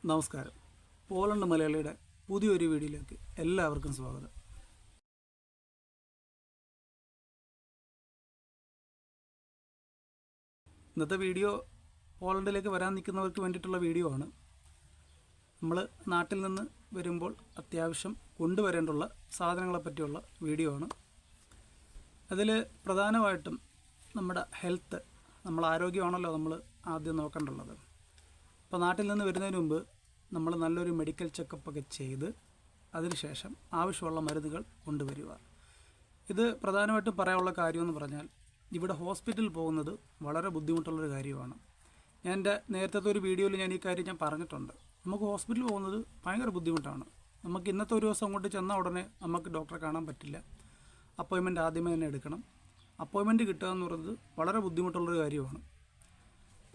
നമസ്കാരം. പോളണ്ട് മലയാളിയുടെ പുതിയൊരു വീഡിയോയിലേക്ക് എല്ലാവർക്കും സ്വാഗതം. ഇന്നത്തെ വീഡിയോ പോളണ്ടിലേക്ക് വരാൻ നിൽക്കുന്നവർക്ക് വേണ്ടിയിട്ടുള്ള വീഡിയോ ആണ്. നമ്മൾ നാട്ടിൽ നിന്ന് വരുമ്പോൾ അത്യാവശ്യം കൊണ്ടുവരേണ്ടുള്ള സാധനങ്ങളെ പറ്റിയുള്ള വീഡിയോ ആണ്. അതിൽ പ്രധാനമായിട്ടും നമ്മുടെ ഹെൽത്ത്, നമ്മൾ ആരോഗ്യമാണല്ലോ നമ്മൾ ആദ്യം നോക്കേണ്ടുള്ളത്. അപ്പോൾ നാട്ടിൽ നിന്ന് വരുന്നതിന് മുമ്പ് നമ്മൾ നല്ലൊരു മെഡിക്കൽ ചെക്കപ്പൊക്കെ ചെയ്ത് അതിനുശേഷം ആവശ്യമുള്ള മരുന്നുകൾ കൊണ്ടുവരിക. ഇത് പ്രധാനമായിട്ടും പറയാനുള്ള കാര്യമെന്ന് പറഞ്ഞാൽ, ഇവിടെ ഹോസ്പിറ്റലിൽ പോകുന്നത് വളരെ ബുദ്ധിമുട്ടുള്ളൊരു കാര്യമാണ്. ഞാൻ എൻ്റെ നേരത്തെ ഒരു വീഡിയോയിൽ ഞാൻ ഈ കാര്യം ഞാൻ പറഞ്ഞിട്ടുണ്ട്. നമുക്ക് ഹോസ്പിറ്റലിൽ പോകുന്നത് ഭയങ്കര ബുദ്ധിമുട്ടാണ്. നമുക്ക് ഇന്നത്തെ ഒരു ദിവസം അങ്ങോട്ട് ചെന്നാൽ ഉടനെ നമുക്ക് ഡോക്ടറെ കാണാൻ പറ്റില്ല. അപ്പോയിൻമെൻറ്റ് ആദ്യമേ തന്നെ എടുക്കണം. അപ്പോയിൻമെൻറ്റ് കിട്ടുക എന്ന് പറയുന്നത് വളരെ ബുദ്ധിമുട്ടുള്ളൊരു കാര്യമാണ്.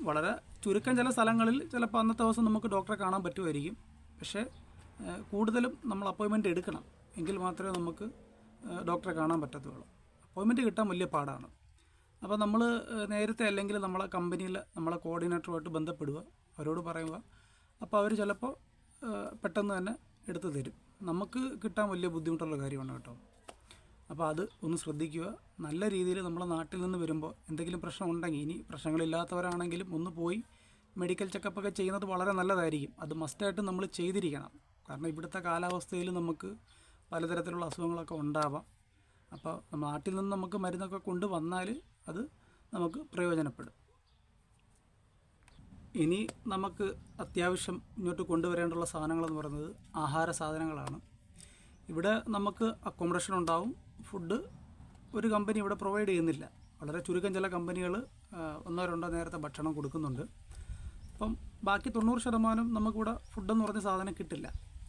വളരെ ചുരുക്കം ചില സ്ഥലങ്ങളിൽ ചിലപ്പോൾ അന്നത്തെ ദിവസം നമുക്ക് ഡോക്ടറെ കാണാൻ പറ്റുമായിരിക്കും. പക്ഷേ കൂടുതലും നമ്മൾ അപ്പോയിൻമെൻറ്റ് എടുക്കണം, എങ്കിൽ മാത്രമേ നമുക്ക് ഡോക്ടറെ കാണാൻ പറ്റത്തുള്ളൂ. അപ്പോയിൻമെൻറ്റ് കിട്ടാൻ വലിയ പാടാണ്. അപ്പോൾ നമ്മൾ നേരത്തെ അല്ലെങ്കിൽ നമ്മളെ കമ്പനിയിൽ നമ്മളെ കോർഡിനേറ്ററുമായിട്ട് ബന്ധപ്പെടുക, അവരോട് പറയുക. അപ്പോൾ അവർ ചിലപ്പോൾ പെട്ടെന്ന് തന്നെ എടുത്തു തരും. നമുക്ക് കിട്ടാൻ വലിയ ബുദ്ധിമുട്ടുള്ള കാര്യമാണ് കേട്ടോ. അപ്പോൾ അത് ഒന്ന് ശ്രദ്ധിക്കുക. നല്ല രീതിയിൽ നമ്മളെ നാട്ടിൽ നിന്ന് വരുമ്പോൾ എന്തെങ്കിലും പ്രശ്നം ഉണ്ടെങ്കിൽ, ഇനി പ്രശ്നങ്ങളില്ലാത്തവരാണെങ്കിലും ഒന്ന് പോയി മെഡിക്കൽ ചെക്കപ്പൊക്കെ ചെയ്യുന്നത് വളരെ നല്ലതായിരിക്കും. അത് മസ്റ്റായിട്ട് നമ്മൾ ചെയ്തിരിക്കണം. കാരണം ഇവിടുത്തെ കാലാവസ്ഥയിൽ നമുക്ക് പലതരത്തിലുള്ള അസുഖങ്ങളൊക്കെ ഉണ്ടാവാം. അപ്പോൾ നാട്ടിൽ നിന്ന് നമുക്ക് മരുന്നൊക്കെ കൊണ്ടുവന്നാൽ അത് നമുക്ക് പ്രയോജനപ്പെടും. ഇനി നമുക്ക് അത്യാവശ്യം ഇങ്ങോട്ട് കൊണ്ടുവരേണ്ടുള്ള സാധനങ്ങളെന്ന് പറയുന്നത് ആഹാര സാധനങ്ങളാണ്. ഇവിടെ നമുക്ക് അക്കോമഡേഷൻ ഉണ്ടാവും. ഫുഡ് ഒരു കമ്പനി ഇവിടെ പ്രൊവൈഡ് ചെയ്യുന്നില്ല. വളരെ ചുരുക്കം ചില കമ്പനികൾ ഒന്നോ രണ്ടോ നേരത്തെ ഭക്ഷണം കൊടുക്കുന്നുണ്ട്. അപ്പം ബാക്കി 90% നമുക്കിവിടെ ഫുഡെന്ന് പറഞ്ഞ സാധനം കിട്ടില്ല.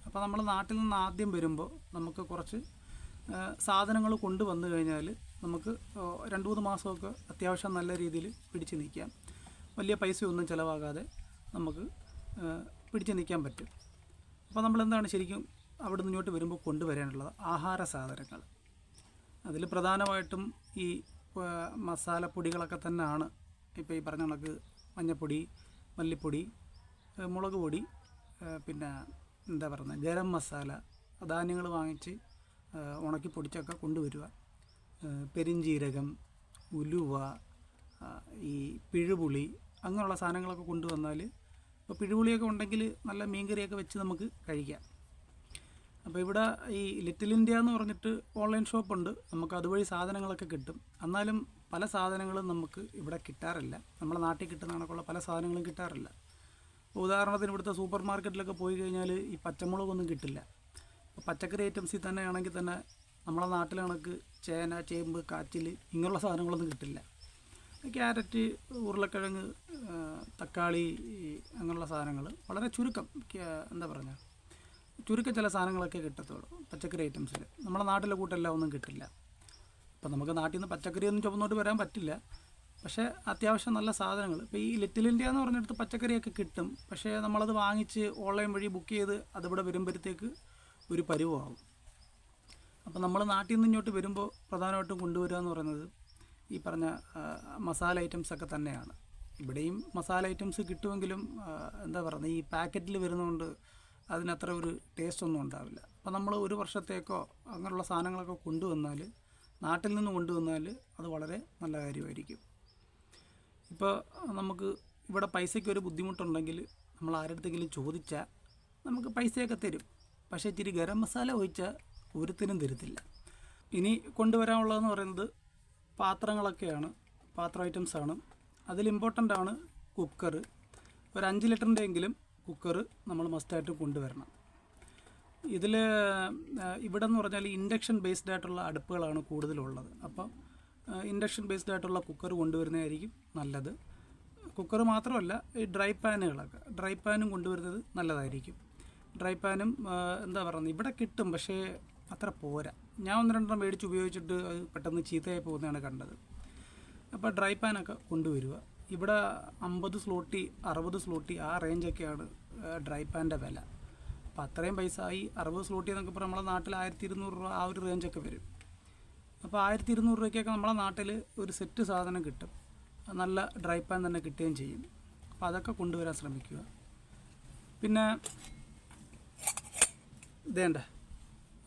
അപ്പോൾ നമ്മൾ നാട്ടിൽ നിന്ന് ആദ്യം വരുമ്പോൾ നമുക്ക് കുറച്ച് സാധനങ്ങൾ കൊണ്ടുവന്നു കഴിഞ്ഞാൽ നമുക്ക് 2-3 മാസമൊക്കെ അത്യാവശ്യം നല്ല രീതിയിൽ പിടിച്ച് നിൽക്കാം. വലിയ പൈസയൊന്നും ചിലവാകാതെ നമുക്ക് പിടിച്ച് നിൽക്കാൻ പറ്റും. അപ്പോൾ നമ്മളെന്താണ് ശരിക്കും അവിടെ നിന്ന് ഇങ്ങോട്ട് വരുമ്പോൾ കൊണ്ടുവരാനുള്ളത് ആഹാര സാധനങ്ങൾ. അതിൽ പ്രധാനമായിട്ടും ഈ മസാലപ്പൊടികളൊക്കെ തന്നെയാണ്. ഇപ്പോൾ ഈ പറഞ്ഞ കണക്ക് മഞ്ഞൾപ്പൊടി, മല്ലിപ്പൊടി, മുളക് പൊടി, പിന്നെ എന്താ പറയുന്നത് ഗരം മസാല, ധാന്യങ്ങൾ വാങ്ങിച്ച് ഉണക്കി പൊടിച്ചൊക്കെ കൊണ്ടുവരിക. പെരിഞ്ജീരകം, ഉലുവ, ഈ പിഴുപുളി, അങ്ങനെയുള്ള സാധനങ്ങളൊക്കെ കൊണ്ടുവന്നാൽ ഇപ്പോൾ പിഴുപുളിയൊക്കെ ഉണ്ടെങ്കിൽ നല്ല മീൻകറിയൊക്കെ വെച്ച് നമുക്ക് കഴിക്കാം. അപ്പോൾ ഇവിടെ ഈ ലിറ്റിൽ ഇന്ത്യ എന്ന് പറഞ്ഞിട്ട് ഓൺലൈൻ ഷോപ്പുണ്ട്. നമുക്ക് അതുവഴി സാധനങ്ങളൊക്കെ കിട്ടും. എന്നാലും പല സാധനങ്ങളും നമുക്ക് ഇവിടെ കിട്ടാറില്ല. നമ്മുടെ നാട്ടിൽ കിട്ടുന്ന കണക്കുള്ള പല സാധനങ്ങളും കിട്ടാറില്ല. ഉദാഹരണത്തിന് ഇവിടുത്തെ സൂപ്പർ മാർക്കറ്റിലൊക്കെ പോയി കഴിഞ്ഞാൽ ഈ പച്ചമുളകൊന്നും കിട്ടില്ല. ഇപ്പോൾ പച്ചക്കറി ഐറ്റംസിൽ തന്നെ ആണെങ്കിൽ തന്നെ നമ്മളെ നാട്ടിലെ കണക്ക് ചേന, ചേമ്പ്, കാച്ചിൽ ഇങ്ങനെയുള്ള സാധനങ്ങളൊന്നും കിട്ടില്ല. ക്യാരറ്റ്, ഉരുളക്കിഴങ്ങ്, തക്കാളി, അങ്ങനെയുള്ള സാധനങ്ങൾ വളരെ ചുരുക്കം, എന്താ പറയുക ചുരുക്കം ചില സാധനങ്ങളൊക്കെ കിട്ടത്തുള്ളൂ പച്ചക്കറി ഐറ്റംസിൽ. നമ്മുടെ നാട്ടിലെ കൂട്ടെല്ലാം ഒന്നും കിട്ടില്ല. അപ്പോൾ നമുക്ക് നാട്ടിൽ നിന്ന് പച്ചക്കറിയൊന്നും ചുമന്നോട്ട് വരാൻ പറ്റില്ല. പക്ഷേ അത്യാവശ്യം നല്ല സാധനങ്ങൾ ഇപ്പോൾ ഈ ലിറ്റിൽ ഇന്ത്യ എന്ന് പറഞ്ഞിടത്ത് പച്ചക്കറിയൊക്കെ കിട്ടും. പക്ഷേ നമ്മളത് വാങ്ങിച്ച് ഓൺലൈൻ വഴി ബുക്ക് ചെയ്ത് അതിവിടെ വരുമ്പോഴത്തേക്ക് ഒരു പരുവമാവും. അപ്പോൾ നമ്മൾ നാട്ടിൽ നിന്ന് ഇങ്ങോട്ട് വരുമ്പോൾ പ്രധാനമായിട്ടും കൊണ്ടുവരിക എന്ന് പറയുന്നത് ഈ പറഞ്ഞ മസാല ഐറ്റംസൊക്കെ തന്നെയാണ്. ഇവിടെയും മസാല ഐറ്റംസ് കിട്ടുമെങ്കിലും എന്താ പറയുന്നത് ഈ പാക്കറ്റിൽ വരുന്നതുകൊണ്ട് അതിനത്ര ഒരു ടേസ്റ്റ് ഒന്നും ഉണ്ടാവില്ല. അപ്പോൾ നമ്മൾ ഒരു വർഷത്തേക്കോ അങ്ങനെയുള്ള സാധനങ്ങളൊക്കെ കൊണ്ടുവന്നാൽ, നാട്ടിൽ നിന്ന് കൊണ്ടുവന്നാൽ അത് വളരെ നല്ല കാര്യമായിരിക്കും. ഇപ്പോൾ നമുക്ക് ഇവിടെ പൈസയ്ക്കൊരു ബുദ്ധിമുട്ടുണ്ടെങ്കിൽ നമ്മൾ ആരുടെടുത്തെങ്കിലും ചോദിച്ചാൽ നമുക്ക് പൈസയൊക്കെ തരും. പക്ഷേ ഇച്ചിരി ഗരം മസാല ഒഴിച്ചാൽ ഒരുത്തിനും തരത്തില്ല. ഇനി കൊണ്ടുവരാനുള്ളതെന്ന് പറയുന്നത് പാത്രങ്ങളൊക്കെയാണ്. പാത്ര ഐറ്റംസാണ്. അതിൽ ഇമ്പോർട്ടൻ്റ് ആണ് കുക്കർ. ഒരു 5 ലിറ്ററിൻ്റെയെങ്കിലും കുക്കർ നമ്മൾ മസ്റ്റായിട്ട് കൊണ്ടുവരണം. ഇതിൽ ഇവിടെ എന്ന് പറഞ്ഞാൽ ഇൻഡക്ഷൻ ബേസ്ഡ് ആയിട്ടുള്ള അടുപ്പുകളാണ് കൂടുതലുള്ളത്. അപ്പം ഇൻഡക്ഷൻ ബേസ്ഡ് ആയിട്ടുള്ള കുക്കർ കൊണ്ടുവരുന്നതായിരിക്കും നല്ലത്. കുക്കർ മാത്രമല്ല, ഈ ഡ്രൈ പാനും കൊണ്ടുവരുന്നത് നല്ലതായിരിക്കും. ഡ്രൈ പാനും എന്താ പറയുന്നത് ഇവിടെ കിട്ടും, പക്ഷേ അത്ര പോരാ. ഞാൻ 1-2 മേടിച്ച് ഉപയോഗിച്ചിട്ട് അത് പെട്ടെന്ന് ചീത്തയായി പോകുന്നതാണ് കണ്ടത്. അപ്പോൾ ഡ്രൈ പാനൊക്കെ കൊണ്ടുവരിക. ഇവിടെ 50 സ്ലോട്ടി, 60 സ്ലോട്ടി ആ റേഞ്ചൊക്കെയാണ് ഡ്രൈ പാൻ്റെ വില. അപ്പോൾ അത്രയും പൈസ ഈ 60 സ്ലോട്ടി എന്നൊക്കെ പറഞ്ഞാൽ നമ്മളെ നാട്ടിൽ 1200 രൂപ ആ ഒരു റേഞ്ചൊക്കെ വരും. അപ്പോൾ 1200 രൂപയ്ക്കൊക്കെ നമ്മളെ നാട്ടിൽ ഒരു സെറ്റ് സാധനം കിട്ടും. നല്ല ഡ്രൈ പാൻ തന്നെ കിട്ടുകയും ചെയ്യും. അപ്പോൾ അതൊക്കെ കൊണ്ടുവരാൻ ശ്രമിക്കുക. പിന്നെ ഇതേണ്ട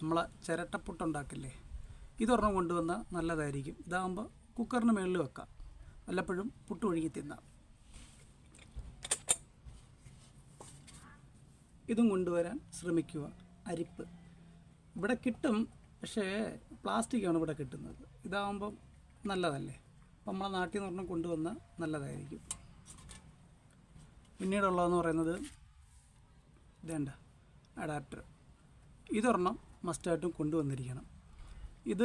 നമ്മളെ ചിരട്ടപ്പുട്ടുണ്ടാക്കില്ലേ, ഇതൊരെണ്ണം കൊണ്ടുവന്നാൽ നല്ലതായിരിക്കും. ഇതാകുമ്പോൾ കുക്കറിന് മുകളിൽ വെക്കാം, വല്ലപ്പോഴും പുട്ട് ഒഴുകി തിന്നാം. ഇതും കൊണ്ടുവരാൻ ശ്രമിക്കുക. അരിപ്പ് ഇവിടെ കിട്ടും, പക്ഷേ പ്ലാസ്റ്റിക്കാണ് ഇവിടെ കിട്ടുന്നത്. ഇതാകുമ്പം നല്ലതല്ലേ, അപ്പം നമ്മളെ നാട്ടിൽ നിന്ന് ഒരെണ്ണം കൊണ്ടുവന്നാൽ നല്ലതായിരിക്കും. പിന്നീടുള്ളതെന്ന് പറയുന്നത് ഇതേണ്ട അഡാപ്റ്റർ. ഇതൊരെണ്ണം മസ്റ്റായിട്ടും കൊണ്ടുവന്നിരിക്കണം. ഇത്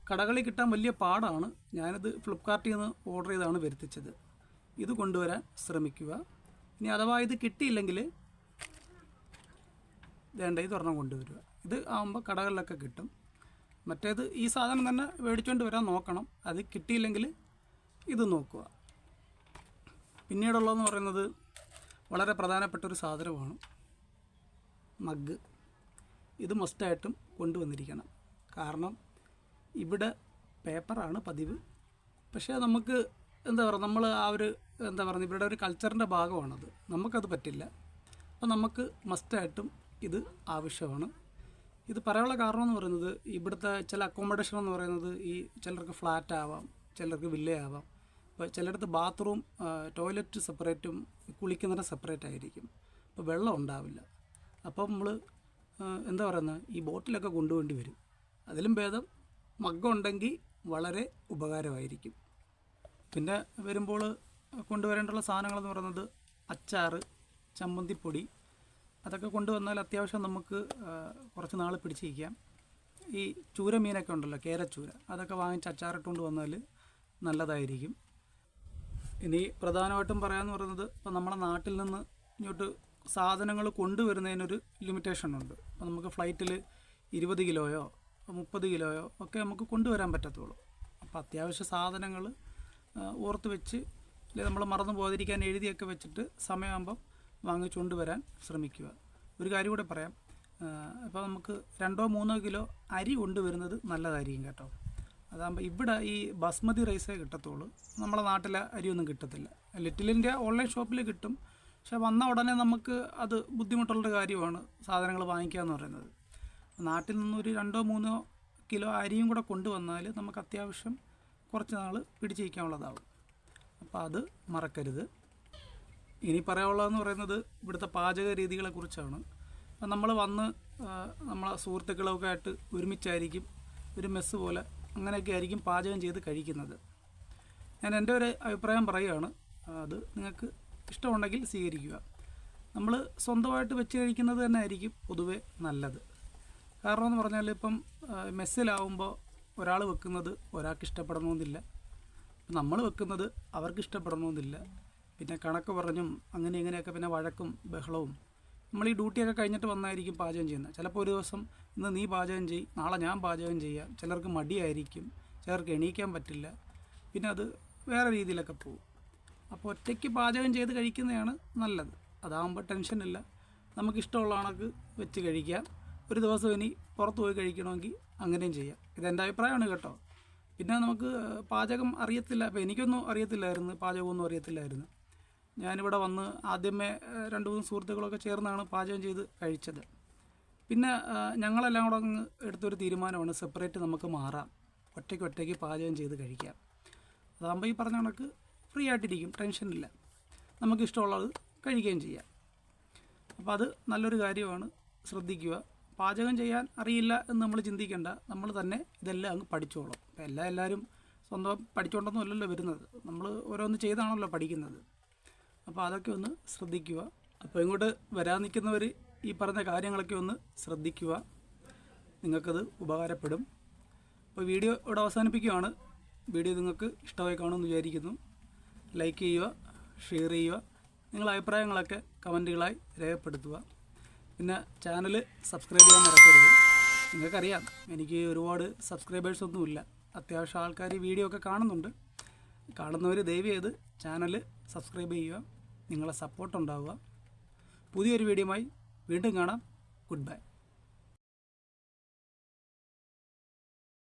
കടകളിൽ കിട്ടാൻ വലിയ പാടാണ്. ഞാനിത് ഫ്ലിപ്കാർട്ടിൽ നിന്ന് ഓർഡർ ചെയ്താണ് വരുത്തിച്ചത്. ഇത് കൊണ്ടുവരാൻ ശ്രമിക്കുക. ഇനി അഥവാ ഇത് കിട്ടിയില്ലെങ്കിൽ വേണ്ട ഇതൊരെണ്ണം കൊണ്ടുവരിക. ഇത് ആകുമ്പോൾ കടകളിലൊക്കെ കിട്ടും. മറ്റേത് ഈ സാധനം തന്നെ മേടിച്ചുകൊണ്ട് വരാൻ നോക്കണം. അത് കിട്ടിയില്ലെങ്കിൽ ഇത് നോക്കുക. പിന്നീടുള്ളതെന്ന് പറയുന്നത് വളരെ പ്രധാനപ്പെട്ടൊരു സാധനമാണ് മഗ്. ഇത് മസ്റ്റായിട്ടും കൊണ്ടുവന്നിരിക്കണം. കാരണം ഇവിടെ പേപ്പറാണ് പതിവ്. പക്ഷേ നമുക്ക് എന്താ പറയുക, നമ്മൾ ആ ഒരു എന്താ പറയുക, ഇവരുടെ ഒരു കൾച്ചറിൻ്റെ ഭാഗമാണത്. നമുക്കത് പറ്റില്ല. അപ്പോൾ നമുക്ക് മസ്റ്റായിട്ടും ഇത് ആവശ്യമാണ്. ഇത് പറയാനുള്ള കാരണം എന്ന് പറയുന്നത്, ഇവിടുത്തെ ചില അക്കോമഡേഷൻ എന്ന് പറയുന്നത് ഈ ചിലർക്ക് ഫ്ലാറ്റ് ആവാം, ചിലർക്ക് വില്ല ആവാം. ഇപ്പോൾ ചിലയിടത്ത് ബാത്റൂം ടോയ്ലറ്റ് സെപ്പറേറ്റും കുളിക്കുന്നതിന് സെപ്പറേറ്റ് ആയിരിക്കും. അപ്പോൾ വെള്ളം ഉണ്ടാവില്ല. അപ്പോൾ നമ്മൾ എന്താ പറയുന്നത്, ഈ ബോട്ടിലൊക്കെ കൊണ്ടുപോകേണ്ടി വരും. അതിലും ഭേദം മഗ്ഗുണ്ടെങ്കിൽ വളരെ ഉപകാരമായിരിക്കും. പിന്നെ വരുമ്പോൾ കൊണ്ടുവരേണ്ടുള്ള സാധനങ്ങളെന്ന് പറയുന്നത് അച്ചാർ, ചമ്മന്തിപ്പൊടി, അതൊക്കെ കൊണ്ടുവന്നാൽ അത്യാവശ്യം നമുക്ക് കുറച്ച് നാൾ പിടിച്ചിരിക്കാം. ഈ ചൂര മീനൊക്കെ ഉണ്ടല്ലോ, കേരച്ചൂര, അതൊക്കെ വാങ്ങിച്ച് അച്ചാറിട്ടുകൊണ്ട് വന്നാൽ നല്ലതായിരിക്കും. ഇനി പ്രധാനമായിട്ടും പറയാമെന്ന് പറയുന്നത്, ഇപ്പോൾ നമ്മുടെ നാട്ടിൽ നിന്ന് ഇങ്ങോട്ട് സാധനങ്ങൾ കൊണ്ടുവരുന്നതിനൊരു ലിമിറ്റേഷൻ ഉണ്ട്. അപ്പോൾ നമുക്ക് ഫ്ലൈറ്റിൽ 20 കിലോയോ 30 കിലോയോ ഒക്കെ നമുക്ക് കൊണ്ടുവരാൻ പറ്റത്തുള്ളൂ. അപ്പോൾ അത്യാവശ്യ സാധനങ്ങൾ ഓർത്ത് വെച്ച്, അല്ലെങ്കിൽ നമ്മൾ മറന്നു പോകാതിരിക്കാൻ എഴുതിയൊക്കെ വെച്ചിട്ട് സമയമാകുമ്പം വാങ്ങിച്ചുകൊണ്ട് വരാൻ ശ്രമിക്കുക. ഒരു കാര്യം കൂടെ പറയാം, ഇപ്പോൾ നമുക്ക് 2-3 കിലോ അരി കൊണ്ടുവരുന്നത് നല്ലതായിരിക്കും കേട്ടോ. അതാകുമ്പോൾ ഇവിടെ ഈ ബസ്മതി റൈസേ കിട്ടത്തുള്ളൂ. നമ്മളെ നാട്ടിലെ അരിയൊന്നും കിട്ടത്തില്ല. ലിറ്റിൽ ഇന്ത്യ ഓൺലൈൻ ഷോപ്പിൽ കിട്ടും, പക്ഷെ വന്ന ഉടനെ നമുക്ക് അത് ബുദ്ധിമുട്ടുള്ളൊരു കാര്യമാണ് സാധനങ്ങൾ വാങ്ങിക്കുക എന്ന് പറയുന്നത്. നാട്ടിൽ നിന്നൊരു 2-3 കിലോ അരിയും കൂടെ കൊണ്ടുവന്നാൽ നമുക്ക് അത്യാവശ്യം കുറച്ച് നാൾ പിടിച്ചിരിക്കാനുള്ളതാവും. അപ്പോൾ അത് മറക്കരുത്. ഇനി പറയാനുള്ളതെന്ന് പറയുന്നത് ഇവിടുത്തെ പാചക രീതികളെക്കുറിച്ചാണ്. അപ്പം നമ്മൾ വന്ന് നമ്മളെ സുഹൃത്തുക്കളൊക്കെ ആയിട്ട് ഒരുമിച്ചായിരിക്കും ഒരു മെസ്സ് പോലെ അങ്ങനെയൊക്കെ ആയിരിക്കും പാചകം ചെയ്ത് കഴിക്കുന്നത്. ഞാൻ എൻ്റെ ഒരു അഭിപ്രായം പറയുകയാണ്, അത് നിങ്ങൾക്ക് ഇഷ്ടമുണ്ടെങ്കിൽ സ്വീകരിക്കുക. നമ്മൾ സ്വന്തമായിട്ട് വെച്ച് കഴിക്കുന്നത് തന്നെ ആയിരിക്കും പൊതുവെ നല്ലത്. കാരണം എന്ന് പറഞ്ഞാൽ ഇപ്പം മെസ്സിലാവുമ്പോൾ ഒരാൾ വെക്കുന്നത് ഒരാൾക്ക് ഇഷ്ടപ്പെടണമെന്നില്ല, നമ്മൾ വെക്കുന്നത് അവർക്ക് ഇഷ്ടപ്പെടണമെന്നില്ല. പിന്നെ കണക്ക് പറഞ്ഞും അങ്ങനെ ഇങ്ങനെയൊക്കെ പിന്നെ വഴക്കും ബഹളവും. നമ്മൾ ഈ ഡ്യൂട്ടിയൊക്കെ കഴിഞ്ഞിട്ട് വന്നായിരിക്കും പാചകം ചെയ്യുന്നത്. ചിലപ്പോൾ ഒരു ദിവസം ഇന്ന് നീ പാചകം ചെയ്യും, നാളെ ഞാൻ പാചകം ചെയ്യാം. ചിലർക്ക് മടിയായിരിക്കും, ചിലർക്ക് എണീക്കാൻ പറ്റില്ല, പിന്നെ അത് വേറെ രീതിയിലൊക്കെ പോകും. അപ്പോൾ ഒറ്റയ്ക്ക് പാചകം ചെയ്ത് കഴിക്കുന്നതാണ് നല്ലത്. അതാകുമ്പോൾ ടെൻഷനില്ല, നമുക്കിഷ്ടമുള്ള കണക്ക് വെച്ച് കഴിക്കാം. ഒരു ദിവസം ഇനി പുറത്ത് പോയി കഴിക്കണമെങ്കിൽ അങ്ങനെയും ചെയ്യാം. ഇതെൻ്റെ അഭിപ്രായമാണ് കേട്ടോ. പിന്നെ നമുക്ക് പാചകം അറിയത്തില്ല, അപ്പോൾ എനിക്കൊന്നും അറിയത്തില്ലായിരുന്നു, പാചകമൊന്നും അറിയത്തില്ലായിരുന്നു. ഞാനിവിടെ വന്ന് ആദ്യമേ 2-3 സുഹൃത്തുക്കളൊക്കെ ചേർന്നാണ് പാചകം ചെയ്ത് കഴിച്ചത്. പിന്നെ ഞങ്ങളെല്ലാം കൂടെ അങ്ങ് എടുത്തൊരു തീരുമാനമാണ്, സെപ്പറേറ്റ് നമുക്ക് മാറാം, ഒറ്റയ്ക്ക് പാചകം ചെയ്ത് കഴിക്കാം. അതാകുമ്പോൾ ഈ പറഞ്ഞ കണക്ക് ഫ്രീ ആയിട്ടിരിക്കും, ടെൻഷനില്ല, നമുക്കിഷ്ടമുള്ളത് കഴിക്കുകയും ചെയ്യാം. അപ്പോൾ അത് നല്ലൊരു കാര്യമാണ്, ശ്രദ്ധിക്കുക. പാചകം ചെയ്യാൻ അറിയില്ല എന്ന് നമ്മൾ ചിന്തിക്കേണ്ട, നമ്മൾ തന്നെ ഇതെല്ലാം അങ്ങ് പഠിച്ചോളും. അപ്പോൾ എല്ലാവരും സ്വന്തം പഠിച്ചുകൊണ്ടൊന്നും അല്ലല്ലോ വരുന്നത്, നമ്മൾ ഓരോന്ന് ചെയ്താണല്ലോ പഠിക്കുന്നത്. അപ്പോൾ അതൊക്കെ ഒന്ന് ശ്രദ്ധിക്കുക. അപ്പോൾ ഇങ്ങോട്ട് വരാൻ നിൽക്കുന്നവർ ഈ പറഞ്ഞ കാര്യങ്ങളൊക്കെ ഒന്ന് ശ്രദ്ധിക്കുക, നിങ്ങൾക്കത് ഉപകാരപ്പെടും. അപ്പോൾ വീഡിയോ ഇവിടെ അവസാനിപ്പിക്കുകയാണ്. വീഡിയോ നിങ്ങൾക്ക് ഇഷ്ടമായി കാണുമെന്ന് വിചാരിക്കുന്നു. ലൈക്ക് ചെയ്യുക, ഷെയർ ചെയ്യുക, നിങ്ങളുടെ അഭിപ്രായങ്ങളൊക്കെ കമൻറ്റുകളായി രേഖപ്പെടുത്തുക. പിന്നെ ചാനൽ സബ്സ്ക്രൈബ് ചെയ്യാൻ മറക്കരുത്. നിങ്ങൾക്കറിയാം എനിക്ക് ഒരുപാട് സബ്സ്ക്രൈബേഴ്സൊന്നുമില്ല, അത്യാവശ്യം ആൾക്കാർ വീഡിയോ ഒക്കെ കാണുന്നുണ്ട്. കാണുന്നവർ ദയവ് ചെയ്ത് ചാനൽ സബ്സ്ക്രൈബ് ചെയ്യുക, നിങ്ങളെ സപ്പോർട്ട് ഉണ്ടാവുക. പുതിയൊരു വീഡിയോയുമായി വീണ്ടും കാണാം. Good bye.